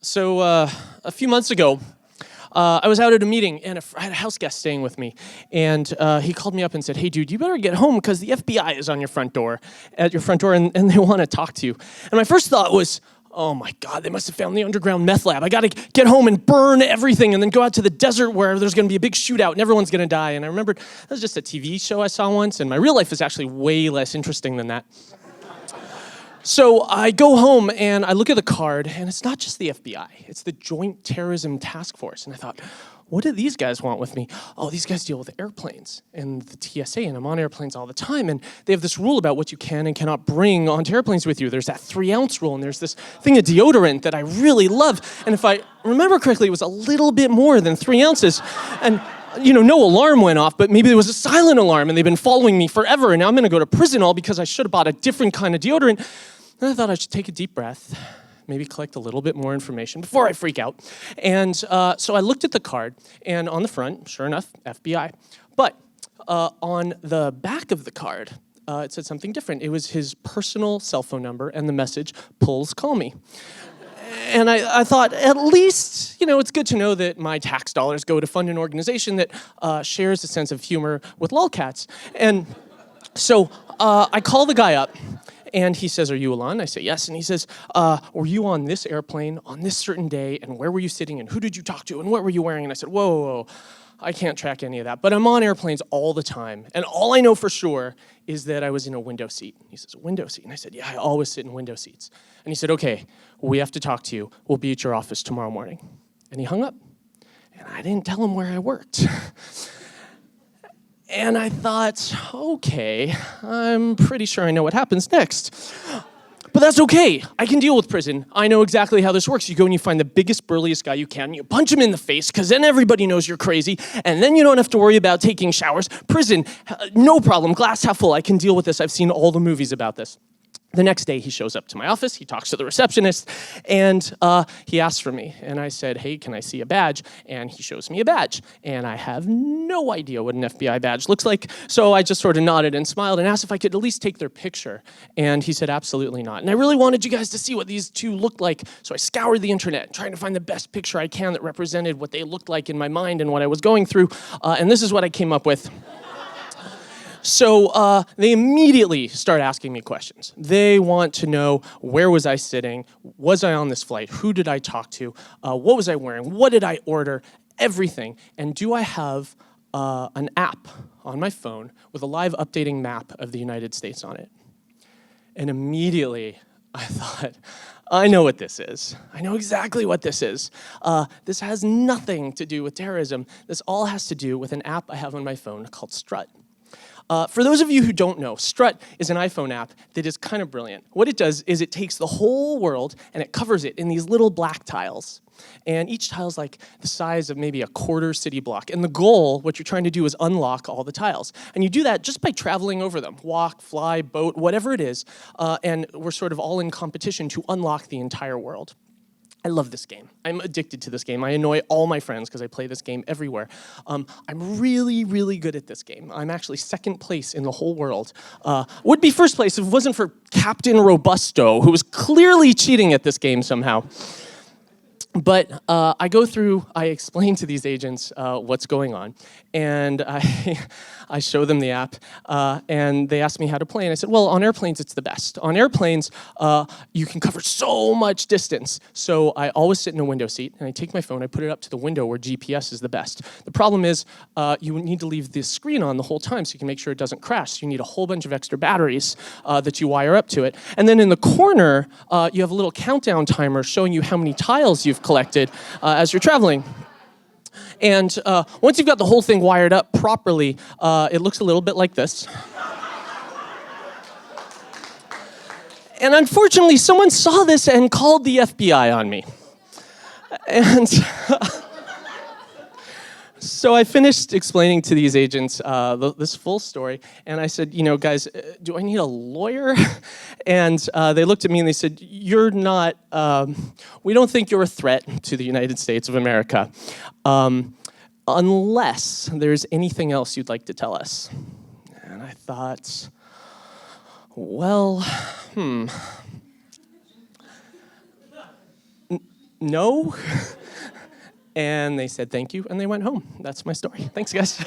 So a few months ago, I was out at a meeting, and I had a house guest staying with me, and he called me up and said, "Hey, dude, you better get home because the FBI is on your front door, and they want to talk to you." And my first thought was, oh my God, they must have found the underground meth lab. I got to get home and burn everything and then go out to the desert where there's going to be a big shootout and everyone's going to die. And I remembered that was just a TV show I saw once, and my real life is actually way less interesting than that. So I go home and I look at the card, and it's not just the FBI, it's the Joint Terrorism Task Force. And I thought, what do these guys want with me? Oh, these guys deal with airplanes and the TSA, and I'm on airplanes all the time, and they have this rule about what you can and cannot bring onto airplanes with you. There's that 3-ounce rule, and there's this thing of deodorant that I really love. And if I remember correctly, it was a little bit more than 3 ounces. And no alarm went off, but maybe there was a silent alarm, and they've been following me forever, and now I'm gonna go to prison all because I should have bought a different kind of deodorant. And I thought I should take a deep breath, maybe collect a little bit more information before I freak out. And so I looked at the card, and on the front, sure enough, FBI. But on the back of the card, it said something different. It was his personal cell phone number, and the message, "Pulls, call me." And I thought, at least, it's good to know that my tax dollars go to fund an organization that shares a sense of humor with lolcats. And so I call the guy up, and he says, "Are you Elan?" I say, "Yes." And he says, "Were you on this airplane on this certain day, and where were you sitting, and who did you talk to, and what were you wearing?" And I said, whoa, I can't track any of that, but I'm on airplanes all the time, and all I know for sure is that I was in a window seat. He says, "A window seat?" And I said, "Yeah, I always sit in window seats." And he said, "Okay, we have to talk to you. We'll be at your office tomorrow morning." And he hung up, and I didn't tell him where I worked. And I thought, okay, I'm pretty sure I know what happens next. But that's okay. I can deal with prison. I know exactly how this works. You go and you find the biggest, burliest guy you can, and you punch him in the face, because then everybody knows you're crazy, and then you don't have to worry about taking showers. Prison, no problem, glass half full. I can deal with this. I've seen all the movies about this. The next day, he shows up to my office, he talks to the receptionist, and he asks for me. And I said, "Hey, can I see a badge?" And he shows me a badge. And I have no idea what an FBI badge looks like, so I just sort of nodded and smiled and asked if I could at least take their picture. And he said, "Absolutely not." And I really wanted you guys to see what these two looked like, so I scoured the internet, trying to find the best picture I can that represented what they looked like in my mind and what I was going through, and this is what I came up with. So they immediately start asking me questions. They want to know, where was I sitting? Was I on this flight? Who did I talk to? What was I wearing? What did I order? Everything. And do I have an app on my phone with a live updating map of the United States on it? And immediately I thought, I know what this is. I know exactly what this is. This has nothing to do with terrorism. This all has to do with an app I have on my phone called Strut. For those of you who don't know, Strut is an iPhone app that is kind of brilliant. What it does is it takes the whole world and it covers it in these little black tiles. And each tile is like the size of maybe a quarter city block. And the goal, what you're trying to do, is unlock all the tiles. And you do that just by traveling over them. Walk, fly, boat, whatever it is. And we're sort of all in competition to unlock the entire world. I love this game. I'm addicted to this game. I annoy all my friends because I play this game everywhere. I'm really, really good at this game. I'm actually second place in the whole world. Would be first place if it wasn't for Captain Robusto, who was clearly cheating at this game somehow. But I go through, I explain to these agents what's going on, and I show them the app, and they ask me how to play, and I said, well, on airplanes, it's the best. On airplanes, you can cover so much distance. So I always sit in a window seat, and I take my phone, I put it up to the window where GPS is the best. The problem is, you need to leave the screen on the whole time so you can make sure it doesn't crash. So you need a whole bunch of extra batteries that you wire up to it. And then in the corner, you have a little countdown timer showing you how many tiles you've collected as you're traveling. And once you've got the whole thing wired up properly, it looks a little bit like this. And unfortunately, someone saw this and called the FBI on me. And so I finished explaining to these agents this full story, and I said, guys, do I need a lawyer? And they looked at me and they said, you're not, we don't think you're a threat to the United States of America, unless there's anything else you'd like to tell us. And I thought, well, No. And they said thank you, and they went home. That's my story. Thanks, guys.